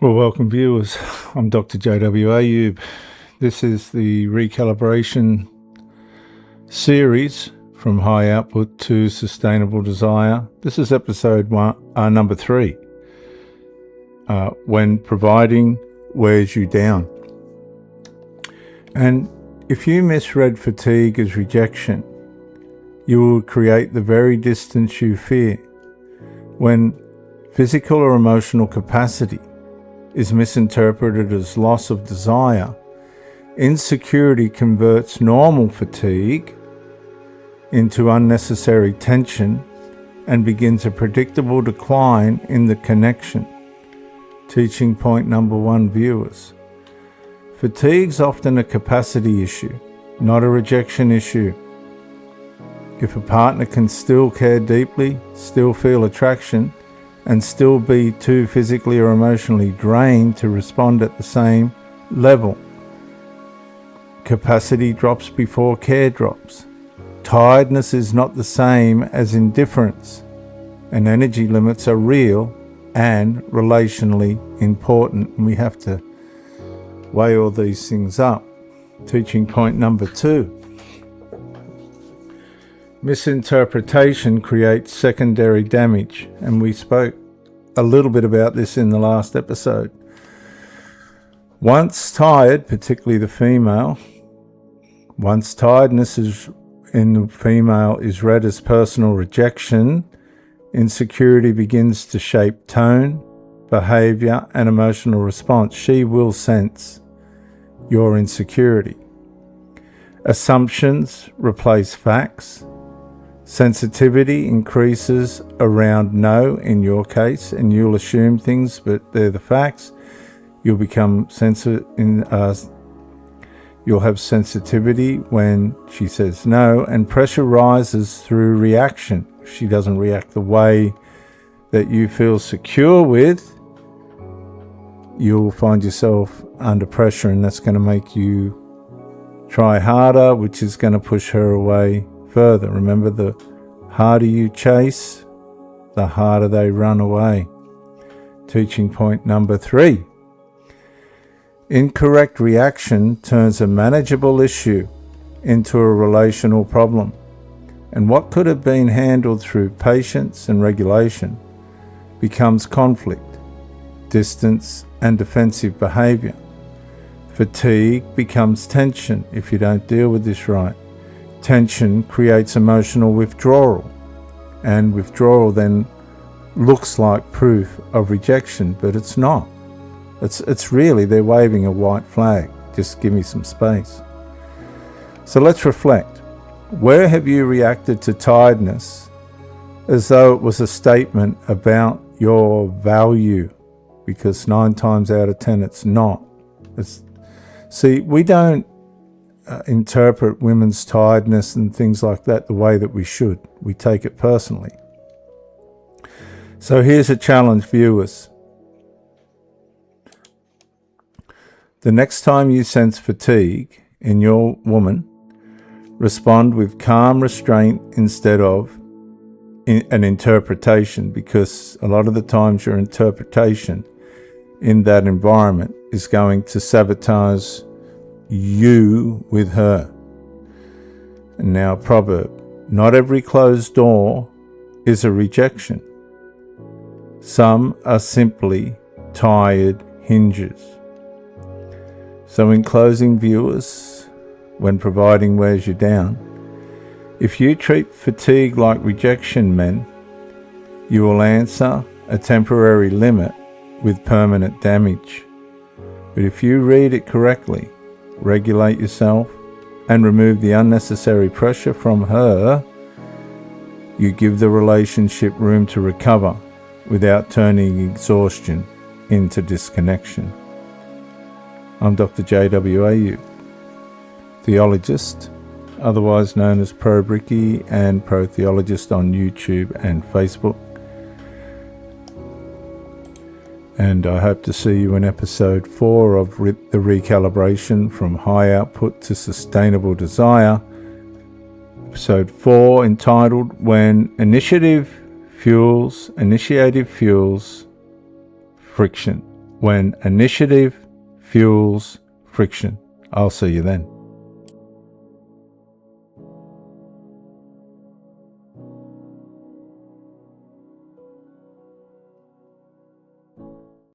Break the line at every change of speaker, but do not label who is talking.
Well, welcome viewers. I'm Dr. JW Ayub. This is the Recalibration series from high output to sustainable desire. This is episode number 3. When providing wears you down. And if you misread fatigue as rejection, you will create the very distance you fear. When physical or emotional capacity is misinterpreted as loss of desire, insecurity converts normal fatigue into unnecessary tension and begins a predictable decline in the connection. Teaching point number 1, viewers. Fatigue's often a capacity issue, not a rejection issue. If a partner can still care deeply, still feel attraction, and still be too physically or emotionally drained to respond at the same level, capacity drops before care drops. Tiredness is not the same as indifference, and energy limits are real and relationally important, and we have to weigh all these things up. Teaching point number 2. Misinterpretation creates secondary damage, and we spoke a little bit about this in the last episode. Once tired, particularly the female, once tiredness in the female is read as personal rejection, insecurity begins to shape tone, behavior, and emotional response. She will sense your insecurity. Assumptions replace facts. Sensitivity increases around no, in your case, and you'll assume things, but they're the facts. You'll become you'll have sensitivity when she says no, and pressure rises through reaction. If she doesn't react the way that you feel secure with, you'll find yourself under pressure, and that's going to make you try harder, which is going to push her away further. Remember, the harder you chase, the harder they run away. Teaching point number 3. Incorrect reaction turns a manageable issue into a relational problem, and what could have been handled through patience and regulation becomes conflict, distance, and defensive behavior. Fatigue becomes tension if you don't deal with this right. Tension creates emotional withdrawal, and withdrawal then looks like proof of rejection, but it's not. It's really, they're waving a white flag. Just give me some space. So let's reflect. Where have you reacted to tiredness as though it was a statement about your value? Because 9 times out of 10 it's not. See, we don't interpret women's tiredness and things like that the way that we should. We take it personally. So here's a challenge, viewers. The next time you sense fatigue in your woman, respond with calm restraint instead of an interpretation, because a lot of the times your interpretation in that environment is going to sabotage you with her. And now, proverb: not every closed door is a rejection. Some are simply tired hinges. So in closing, viewers, when providing wears you down, if you treat fatigue like rejection, men, you will answer a temporary limit with permanent damage. But if you read it correctly, regulate yourself, and remove the unnecessary pressure from her, you give the relationship room to recover without turning exhaustion into disconnection. I'm Dr. JW Ayub, theologist, otherwise known as Pro Bricky and Pro Theologist on YouTube and Facebook. And I hope to see you in episode 4 of the Recalibration from High Output to Sustainable Desire. Episode 4, entitled When Initiative Fuels Friction. when initiative fuels friction. I'll see you then.